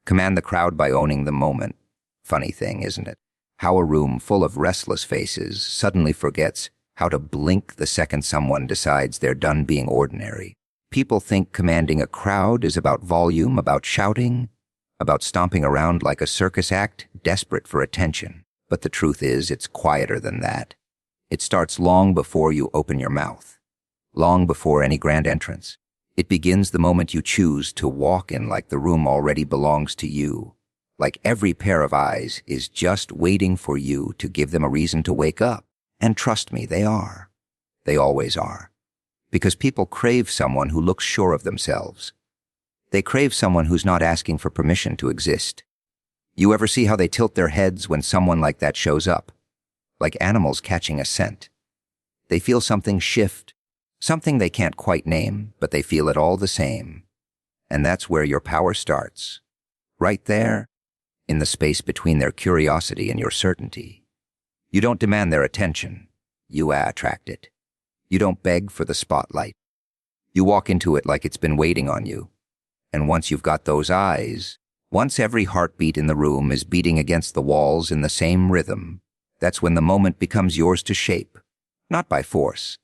Command the crowd by owning the moment. Funny thing, isn't it? How a room full of restless faces suddenly forgets how to blink the second someone decides they're done being ordinary. People think commanding a crowd is about volume, about shouting, about stomping around like a circus act, desperate for attention. But the truth is, it's quieter than that. It starts long before you open your mouth, long before any grand entrance. It begins the moment you choose to walk in like the room already belongs to you, like every pair of eyes is just waiting for you to give them a reason to wake up. And trust me, they are. They always are. Because people crave someone who looks sure of themselves. They crave someone who's not asking for permission to exist. You ever see how they tilt their heads when someone like that shows up? Like animals catching a scent. They feel something shift, something they can't quite name, but they feel it all the same. And that's where your power starts. Right there, in the space between their curiosity and your certainty. You don't demand their attention. You attract it. You don't beg for the spotlight. You walk into it like it's been waiting on you. And once you've got those eyes, once every heartbeat in the room is beating against the walls in the same rhythm, that's when the moment becomes yours to shape. Not by force,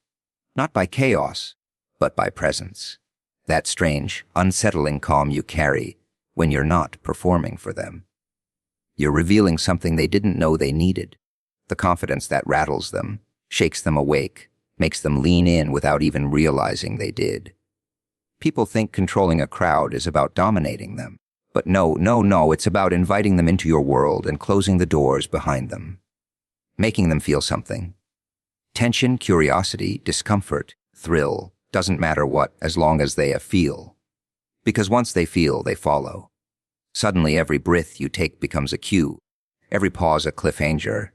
not by chaos, but by presence. That strange, unsettling calm you carry when you're not performing for them. You're revealing something they didn't know they needed. The confidence that rattles them, shakes them awake, makes them lean in without even realizing they did. People think controlling a crowd is about dominating them. But no, it's about inviting them into your world and closing the doors behind them. Making them feel something. Tension, curiosity, discomfort, thrill, doesn't matter what, as long as they feel. Because once they feel, they follow. Suddenly every breath you take becomes a cue, every pause a cliffhanger,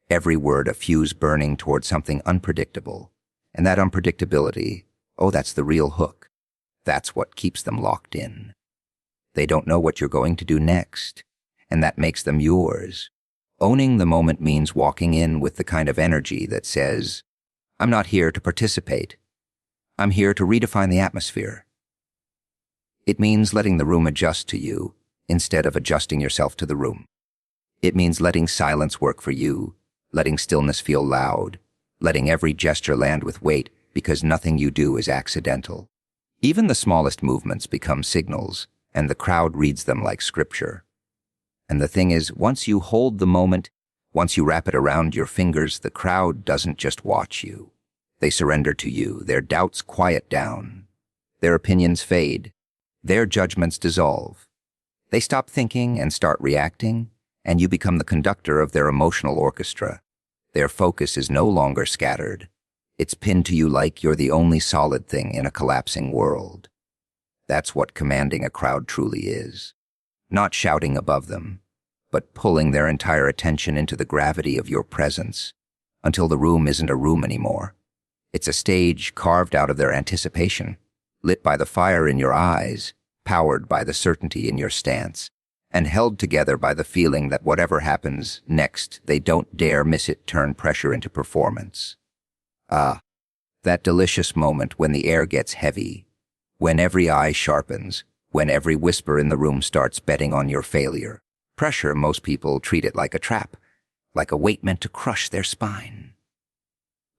every word a fuse burning toward something unpredictable. And that unpredictability, that's the real hook. That's what keeps them locked in. They don't know what you're going to do next, and that makes them yours. Owning the moment means walking in with the kind of energy that says, I'm not here to participate. I'm here to redefine the atmosphere. It means letting the room adjust to you instead of adjusting yourself to the room. It means letting silence work for you, letting stillness feel loud, letting every gesture land with weight because nothing you do is accidental. Even the smallest movements become signals, and the crowd reads them like scripture. And the thing is, once you hold the moment, once you wrap it around your fingers, the crowd doesn't just watch you. They surrender to you. Their doubts quiet down. Their opinions fade. Their judgments dissolve. They stop thinking and start reacting, and you become the conductor of their emotional orchestra. Their focus is no longer scattered. It's pinned to you like you're the only solid thing in a collapsing world. That's what commanding a crowd truly is. Not shouting above them, but pulling their entire attention into the gravity of your presence until the room isn't a room anymore. It's a stage carved out of their anticipation, lit by the fire in your eyes, powered by the certainty in your stance, and held together by the feeling that whatever happens next, they don't dare miss it. Turn pressure into performance. That delicious moment when the air gets heavy, when every eye sharpens, when every whisper in the room starts betting on your failure. Pressure, most people treat it like a trap, like a weight meant to crush their spine.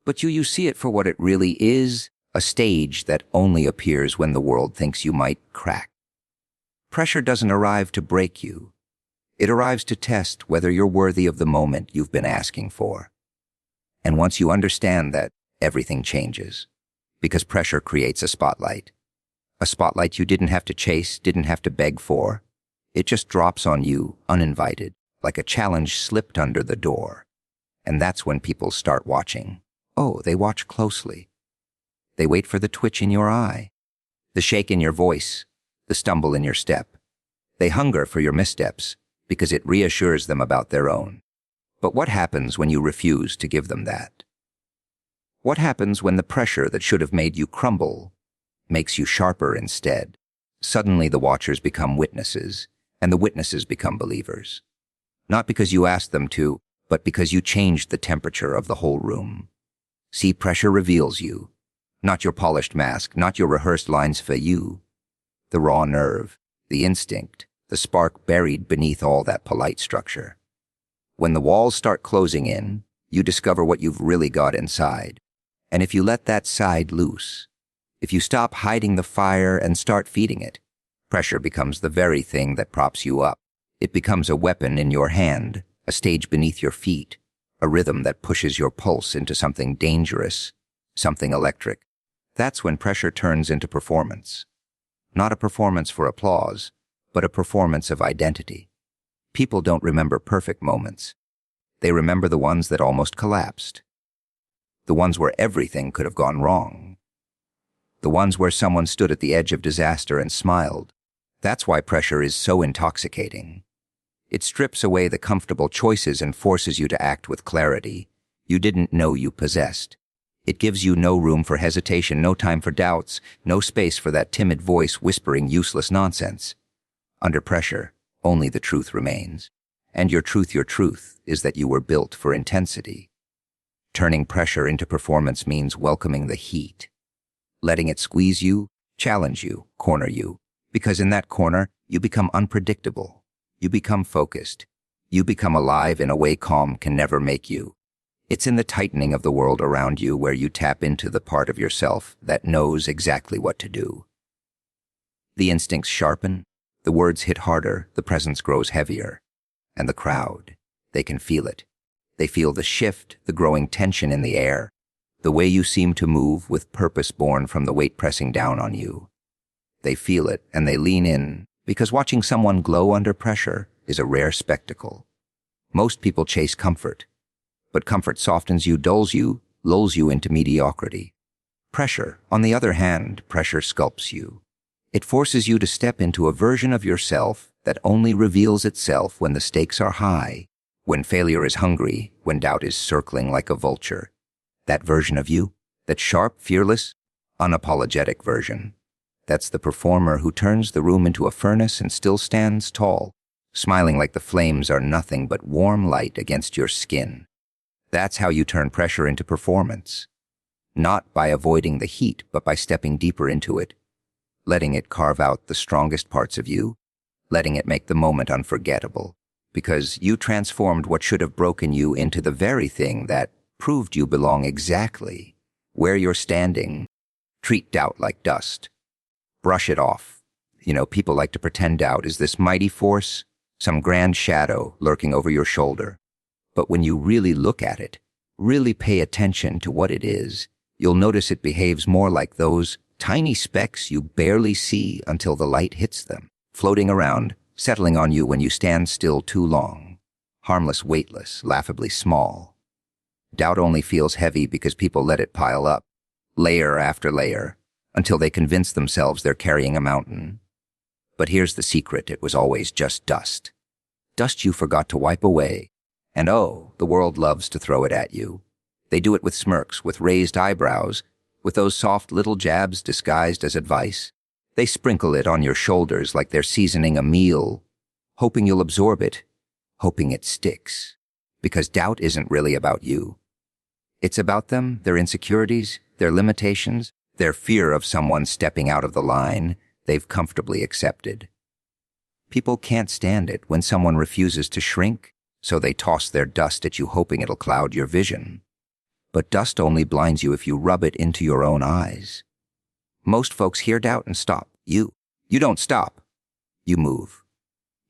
But you see it for what it really is, a stage that only appears when the world thinks you might crack. Pressure doesn't arrive to break you. It arrives to test whether you're worthy of the moment you've been asking for. And once you understand that, everything changes. Because pressure creates a spotlight. A spotlight you didn't have to chase, didn't have to beg for. It just drops on you, uninvited, like a challenge slipped under the door. And that's when people start watching. They watch closely. They wait for the twitch in your eye, the shake in your voice, the stumble in your step. They hunger for your missteps because it reassures them about their own. But what happens when you refuse to give them that? What happens when the pressure that should have made you crumble makes you sharper instead? Suddenly the watchers become witnesses, and the witnesses become believers. Not because you asked them to, but because you changed the temperature of the whole room. See, pressure reveals you. Not your polished mask, not your rehearsed lines for you. The raw nerve, the instinct, the spark buried beneath all that polite structure. When the walls start closing in, you discover what you've really got inside. And if you let that side loose, if you stop hiding the fire and start feeding it, pressure becomes the very thing that props you up. It becomes a weapon in your hand, a stage beneath your feet, a rhythm that pushes your pulse into something dangerous, something electric. That's when pressure turns into performance. Not a performance for applause, but a performance of identity. People don't remember perfect moments. They remember the ones that almost collapsed. The ones where everything could have gone wrong. The ones where someone stood at the edge of disaster and smiled. That's why pressure is so intoxicating. It strips away the comfortable choices and forces you to act with clarity you didn't know you possessed. It gives you no room for hesitation, no time for doubts, no space for that timid voice whispering useless nonsense. Under pressure, only the truth remains. And your truth is that you were built for intensity. Turning pressure into performance means welcoming the heat. Letting it squeeze you, challenge you, corner you. Because in that corner, you become unpredictable. You become focused. You become alive in a way calm can never make you. It's in the tightening of the world around you where you tap into the part of yourself that knows exactly what to do. The instincts sharpen, the words hit harder, the presence grows heavier. And the crowd, they can feel it. They feel the shift, the growing tension in the air, the way you seem to move with purpose born from the weight pressing down on you. They feel it and they lean in, because watching someone glow under pressure is a rare spectacle. Most people chase comfort, but comfort softens you, dulls you, lulls you into mediocrity. Pressure, on the other hand, pressure sculpts you. It forces you to step into a version of yourself that only reveals itself when the stakes are high, when failure is hungry, when doubt is circling like a vulture. That version of you, that sharp, fearless, unapologetic version, that's the performer who turns the room into a furnace and still stands tall, smiling like the flames are nothing but warm light against your skin. That's how you turn pressure into performance. Not by avoiding the heat, but by stepping deeper into it, letting it carve out the strongest parts of you, letting it make the moment unforgettable, because you transformed what should have broken you into the very thing that proved you belong exactly where you're standing. Treat doubt like dust. Brush it off. People like to pretend doubt is this mighty force, some grand shadow lurking over your shoulder. But when you really look at it, really pay attention to what it is, you'll notice it behaves more like those tiny specks you barely see until the light hits them, floating around, settling on you when you stand still too long. Harmless, weightless, laughably small. Doubt only feels heavy because people let it pile up, layer after layer, until they convince themselves they're carrying a mountain. But here's the secret: it was always just dust. Dust you forgot to wipe away. And oh, the world loves to throw it at you. They do it with smirks, with raised eyebrows, with those soft little jabs disguised as advice. They sprinkle it on your shoulders like they're seasoning a meal, hoping you'll absorb it, hoping it sticks. Because doubt isn't really about you. It's about them, their insecurities, their limitations, their fear of someone stepping out of the line they've comfortably accepted. People can't stand it when someone refuses to shrink, so they toss their dust at you hoping it'll cloud your vision. But dust only blinds you if you rub it into your own eyes. Most folks hear doubt and stop. You don't stop. You move.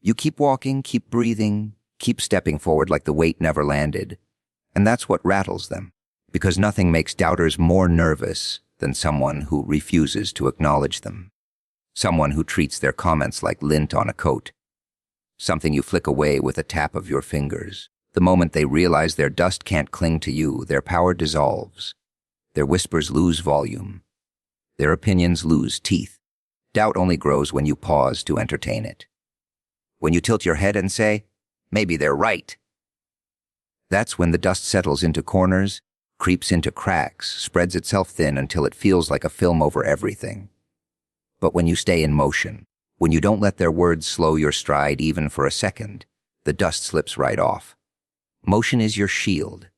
You keep walking, keep breathing, keep stepping forward like the weight never landed. And that's what rattles them, because nothing makes doubters more nervous than someone who refuses to acknowledge them. Someone who treats their comments like lint on a coat. Something you flick away with a tap of your fingers. The moment they realize their dust can't cling to you, their power dissolves. Their whispers lose volume. Their opinions lose teeth. Doubt only grows when you pause to entertain it. When you tilt your head and say, maybe they're right. That's when the dust settles into corners, creeps into cracks, spreads itself thin until it feels like a film over everything. But when you stay in motion, when you don't let their words slow your stride even for a second, the dust slips right off. Motion is your shield.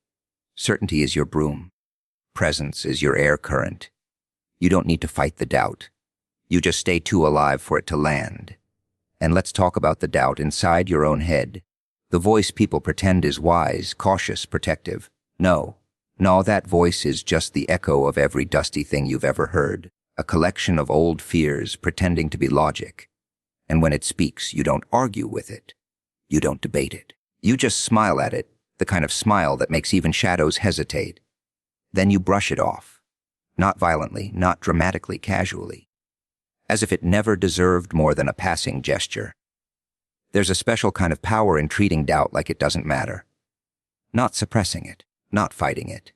Certainty is your broom. Presence is your air current. You don't need to fight the doubt. You just stay too alive for it to land. And let's talk about the doubt inside your own head. The voice people pretend is wise, cautious, protective. No, that voice is just the echo of every dusty thing you've ever heard, a collection of old fears pretending to be logic. And when it speaks, you don't argue with it. You don't debate it. You just smile at it, the kind of smile that makes even shadows hesitate. Then you brush it off. Not violently, not dramatically, casually. As if it never deserved more than a passing gesture. There's a special kind of power in treating doubt like it doesn't matter. Not suppressing it, not fighting it,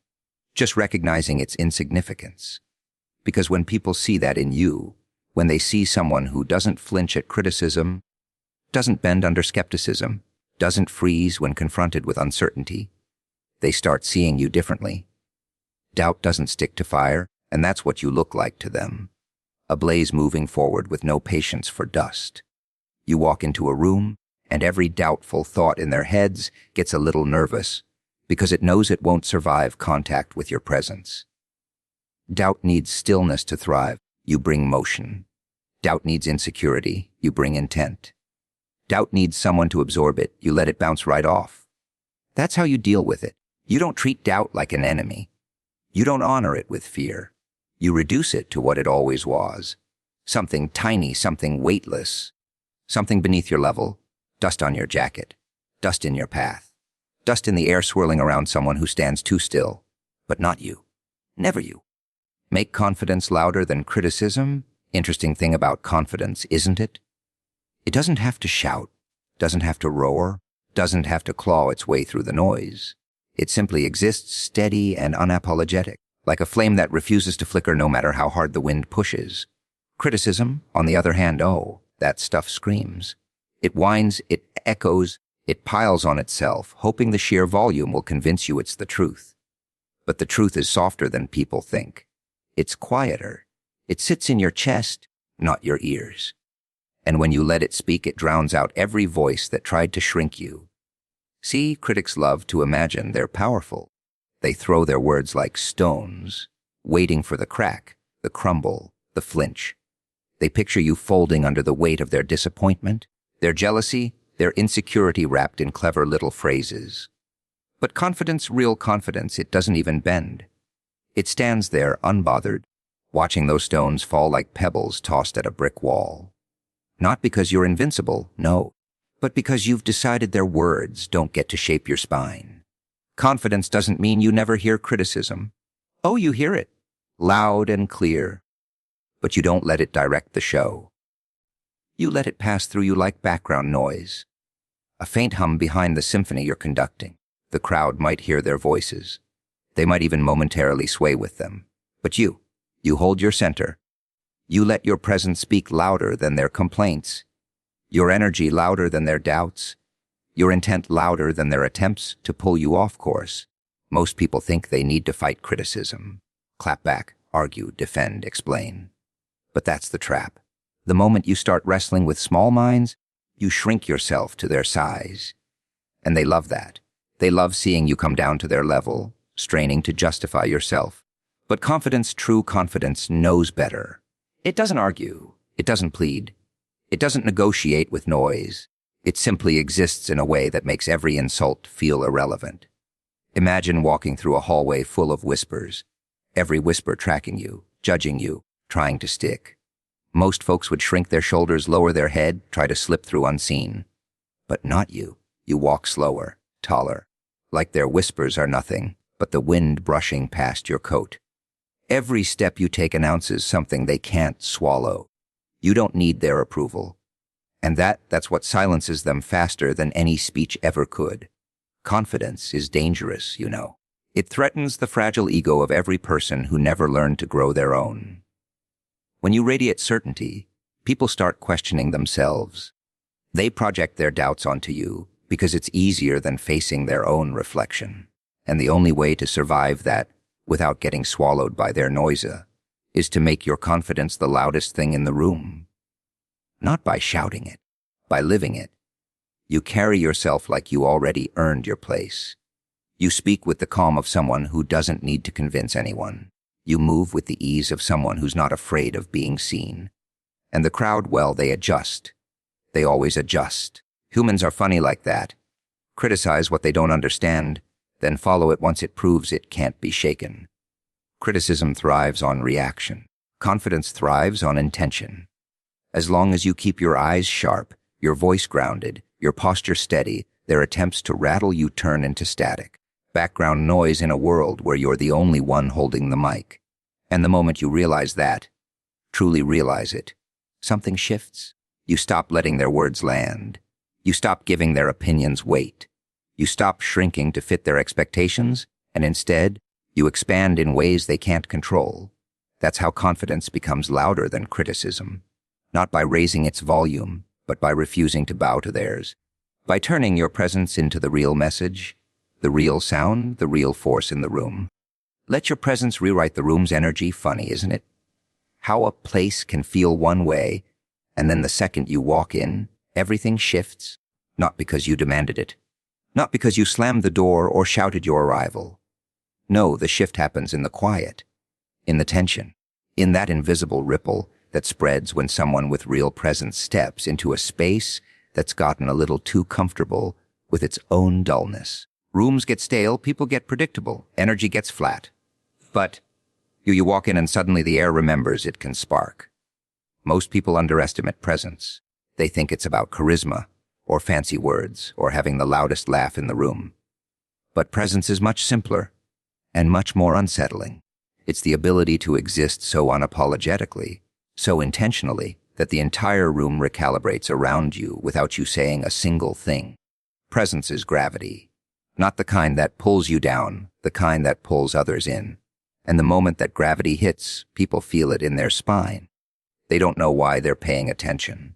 just recognizing its insignificance. Because when people see that in you, when they see someone who doesn't flinch at criticism, doesn't bend under skepticism, doesn't freeze when confronted with uncertainty, they start seeing you differently. Doubt doesn't stick to fire, and that's what you look like to them. A blaze moving forward with no patience for dust. You walk into a room, and every doubtful thought in their heads gets a little nervous, because it knows it won't survive contact with your presence. Doubt needs stillness to thrive. You bring motion. Doubt needs insecurity. You bring intent. Doubt needs someone to absorb it. You let it bounce right off. That's how you deal with it. You don't treat doubt like an enemy. You don't honor it with fear. You reduce it to what it always was. Something tiny, something weightless. Something beneath your level. Dust on your jacket. Dust in your path. Dust in the air swirling around someone who stands too still. But not you. Never you. Make confidence louder than criticism? Interesting thing about confidence, isn't it? It doesn't have to shout, doesn't have to roar, doesn't have to claw its way through the noise. It simply exists steady and unapologetic, like a flame that refuses to flicker no matter how hard the wind pushes. Criticism, on the other hand, oh, that stuff screams. It whines, it echoes, it piles on itself, hoping the sheer volume will convince you it's the truth. But the truth is softer than people think. It's quieter. It sits in your chest, not your ears. And when you let it speak, it drowns out every voice that tried to shrink you. See, critics love to imagine they're powerful. They throw their words like stones, waiting for the crack, the crumble, the flinch. They picture you folding under the weight of their disappointment, their jealousy, their insecurity wrapped in clever little phrases. But confidence, real confidence, it doesn't even bend. It stands there unbothered, watching those stones fall like pebbles tossed at a brick wall. Not because you're invincible, no, but because you've decided their words don't get to shape your spine. Confidence doesn't mean you never hear criticism. Oh, you hear it, loud and clear, but you don't let it direct the show. You let it pass through you like background noise, a faint hum behind the symphony you're conducting. The crowd might hear their voices. They might even momentarily sway with them. But you hold your center. You let your presence speak louder than their complaints, your energy louder than their doubts, your intent louder than their attempts to pull you off course. Most people think they need to fight criticism, clap back, argue, defend, explain. But that's the trap. The moment you start wrestling with small minds, you shrink yourself to their size. And they love that. They love seeing you come down to their level, straining to justify yourself. But confidence, true confidence, knows better. It doesn't argue. It doesn't plead. It doesn't negotiate with noise. It simply exists in a way that makes every insult feel irrelevant. Imagine walking through a hallway full of whispers, every whisper tracking you, judging you, trying to stick. Most folks would shrink their shoulders, lower their head, try to slip through unseen. But not you. You walk slower, taller, like their whispers are nothing but the wind brushing past your coat. Every step you take announces something they can't swallow. You don't need their approval. And that's what silences them faster than any speech ever could. Confidence is dangerous, you know. It threatens the fragile ego of every person who never learned to grow their own. When you radiate certainty, people start questioning themselves. They project their doubts onto you because it's easier than facing their own reflection. And the only way to survive that, without getting swallowed by their noise, is to make your confidence the loudest thing in the room. Not by shouting it, by living it. You carry yourself like you already earned your place. You speak with the calm of someone who doesn't need to convince anyone. You move with the ease of someone who's not afraid of being seen. And the crowd, well, they adjust. They always adjust. Humans are funny like that. Criticize what they don't understand, then follow it once it proves it can't be shaken. Criticism thrives on reaction. Confidence thrives on intention. As long as you keep your eyes sharp, your voice grounded, your posture steady, their attempts to rattle you turn into static. Background noise in a world where you're the only one holding the mic. And the moment you realize that, truly realize it, something shifts. You stop letting their words land. You stop giving their opinions weight. You stop shrinking to fit their expectations, and instead, you expand in ways they can't control. That's how confidence becomes louder than criticism. Not by raising its volume, but by refusing to bow to theirs. By turning your presence into the real message, the real sound, the real force in the room. Let your presence rewrite the room's energy. Funny, isn't it? How a place can feel one way, and then the second you walk in, everything shifts, not because you demanded it, not because you slammed the door or shouted your arrival. No, the shift happens in the quiet, in the tension, in that invisible ripple that spreads when someone with real presence steps into a space that's gotten a little too comfortable with its own dullness. Rooms get stale, people get predictable, energy gets flat. But you walk in and suddenly the air remembers it can spark. Most people underestimate presence. They think it's about charisma, or fancy words, or having the loudest laugh in the room. But presence is much simpler, and much more unsettling. It's the ability to exist so unapologetically, so intentionally, that the entire room recalibrates around you without you saying a single thing. Presence is gravity, not the kind that pulls you down, the kind that pulls others in. And the moment that gravity hits, people feel it in their spine. They don't know why they're paying attention.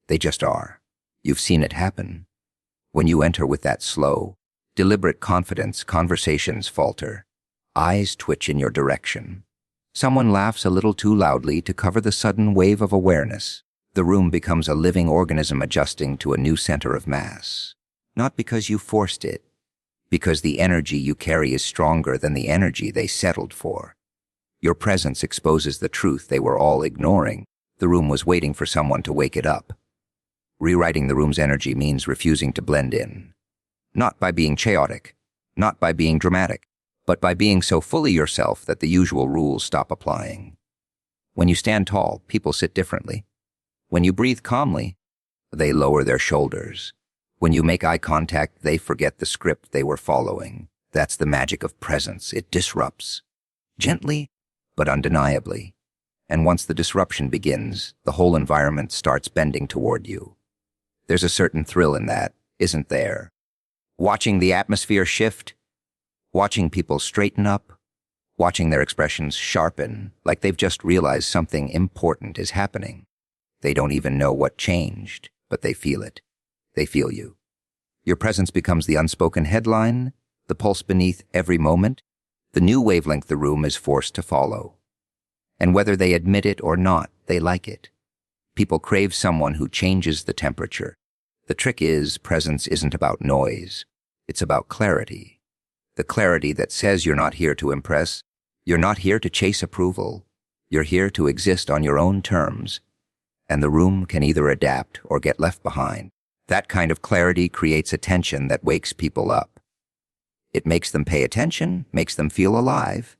They just are. You've seen it happen. When you enter with that slow, deliberate confidence, conversations falter. Eyes twitch in your direction. Someone laughs a little too loudly to cover the sudden wave of awareness. The room becomes a living organism adjusting to a new center of mass. Not because you forced it, because the energy you carry is stronger than the energy they settled for. Your presence exposes the truth they were all ignoring. The room was waiting for someone to wake it up. Rewriting the room's energy means refusing to blend in. Not by being chaotic, not by being dramatic, but by being so fully yourself that the usual rules stop applying. When you stand tall, people sit differently. When you breathe calmly, they lower their shoulders. When you make eye contact, they forget the script they were following. That's the magic of presence. It disrupts. Gently, but undeniably. And once the disruption begins, the whole environment starts bending toward you. There's a certain thrill in that, isn't there? Watching the atmosphere shift, watching people straighten up, watching their expressions sharpen, like they've just realized something important is happening. They don't even know what changed, but they feel it. They feel you. Your presence becomes the unspoken headline, the pulse beneath every moment, the new wavelength the room is forced to follow. And whether they admit it or not, they like it. People crave someone who changes the temperature. The trick is, presence isn't about noise. It's about clarity. The clarity that says you're not here to impress. You're not here to chase approval. You're here to exist on your own terms. And the room can either adapt or get left behind. That kind of clarity creates a tension that wakes people up. It makes them pay attention, makes them feel alive,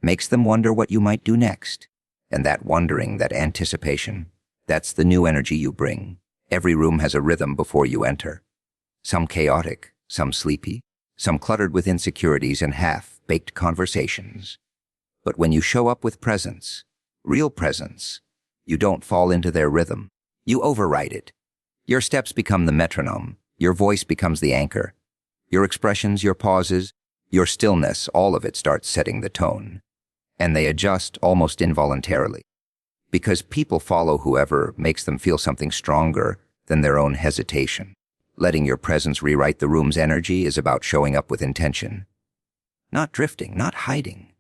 makes them wonder what you might do next. And that wondering, that anticipation, that's the new energy you bring. Every room has a rhythm before you enter. Some chaotic, some sleepy, some cluttered with insecurities and half-baked conversations. But when you show up with presence, real presence, you don't fall into their rhythm. You override it. Your steps become the metronome. Your voice becomes the anchor. Your expressions, your pauses, your stillness, all of it starts setting the tone. And they adjust almost involuntarily. Because people follow whoever makes them feel something stronger than their own hesitation. Letting your presence rewrite the room's energy is about showing up with intention. Not drifting, not hiding,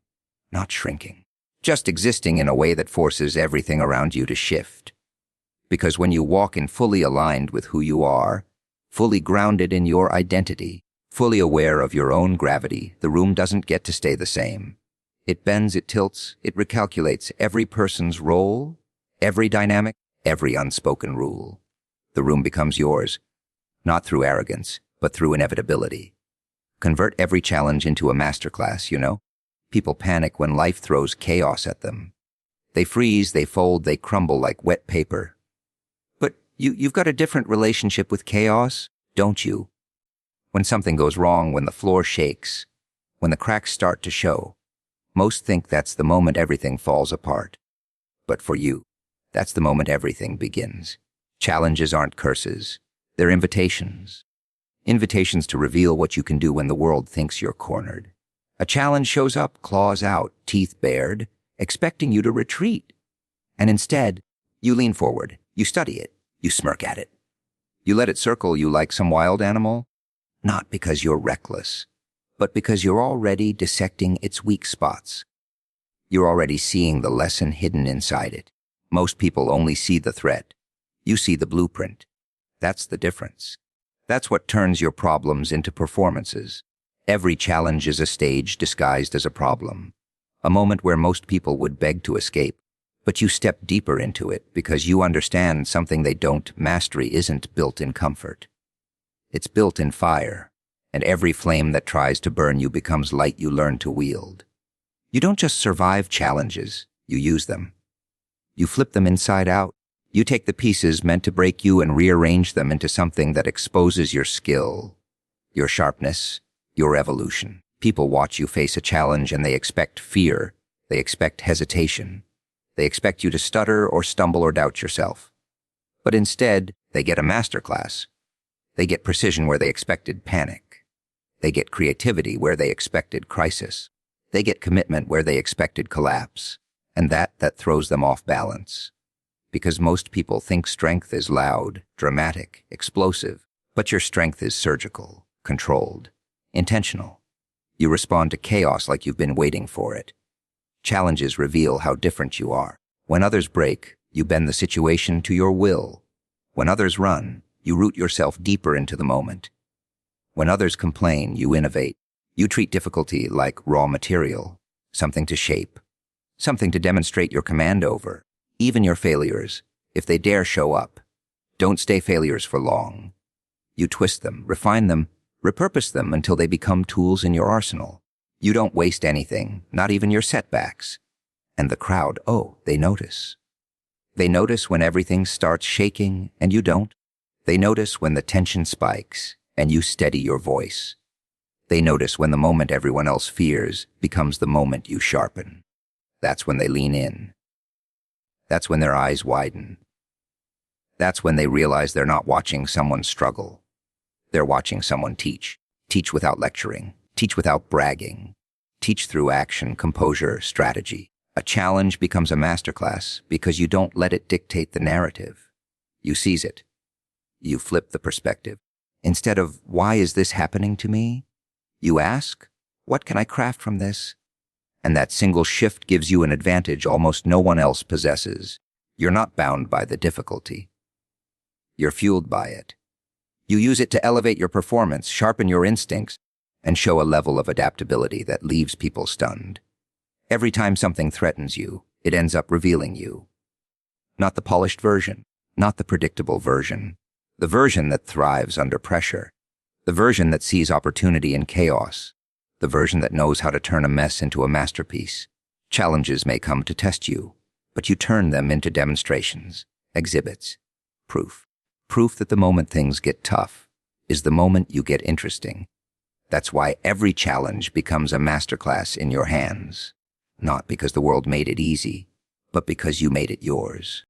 not shrinking. Just existing in a way that forces everything around you to shift. Because when you walk in fully aligned with who you are, fully grounded in your identity, fully aware of your own gravity, the room doesn't get to stay the same. It bends, it tilts, it recalculates every person's role, every dynamic, every unspoken rule. The room becomes yours, not through arrogance, but through inevitability. Convert every challenge into a masterclass, you know? People panic when life throws chaos at them. They freeze, they fold, they crumble like wet paper. But you've got a different relationship with chaos, don't you? When something goes wrong, when the floor shakes, when the cracks start to show, most think that's the moment everything falls apart. But for you, that's the moment everything begins. Challenges aren't curses. They're invitations. Invitations to reveal what you can do when the world thinks you're cornered. A challenge shows up, claws out, teeth bared, expecting you to retreat. And instead, you lean forward, you study it, you smirk at it. You let it circle you like some wild animal, not because you're reckless, but because you're already dissecting its weak spots. You're already seeing the lesson hidden inside it. Most people only see the threat. You see the blueprint. That's the difference. That's what turns your problems into performances. Every challenge is a stage disguised as a problem, a moment where most people would beg to escape. But you step deeper into it because you understand something they don't. Mastery isn't built in comfort. It's built in fire, and every flame that tries to burn you becomes light you learn to wield. You don't just survive challenges, you use them. You flip them inside out. You take the pieces meant to break you and rearrange them into something that exposes your skill, your sharpness, your evolution. People watch you face a challenge and they expect fear. They expect hesitation. They expect you to stutter or stumble or doubt yourself. But instead, they get a masterclass. They get precision where they expected panic. They get creativity where they expected crisis. They get commitment where they expected collapse. And that throws them off balance. Because most people think strength is loud, dramatic, explosive, but your strength is surgical, controlled, intentional. You respond to chaos like you've been waiting for it. Challenges reveal how different you are. When others break, you bend the situation to your will. When others run, you root yourself deeper into the moment. When others complain, you innovate. You treat difficulty like raw material, something to shape, something to demonstrate your command over. Even your failures, if they dare show up, don't stay failures for long. You twist them, refine them, repurpose them until they become tools in your arsenal. You don't waste anything, not even your setbacks. And the crowd, they notice. They notice when everything starts shaking and you don't. They notice when the tension spikes and you steady your voice. They notice when the moment everyone else fears becomes the moment you sharpen. That's when they lean in. That's when their eyes widen. That's when they realize they're not watching someone struggle. They're watching someone teach. Teach without lecturing. Teach without bragging. Teach through action, composure, strategy. A challenge becomes a masterclass because you don't let it dictate the narrative. You seize it. You flip the perspective. Instead of, why is this happening to me? You ask, what can I craft from this? And that single shift gives you an advantage almost no one else possesses. You're not bound by the difficulty. You're fueled by it. You use it to elevate your performance, sharpen your instincts, and show a level of adaptability that leaves people stunned. Every time something threatens you, it ends up revealing you. Not the polished version, not the predictable version, the version that thrives under pressure, the version that sees opportunity in chaos, the version that knows how to turn a mess into a masterpiece. Challenges may come to test you, but you turn them into demonstrations, exhibits, proof. Proof that the moment things get tough is the moment you get interesting. That's why every challenge becomes a masterclass in your hands. Not because the world made it easy, but because you made it yours.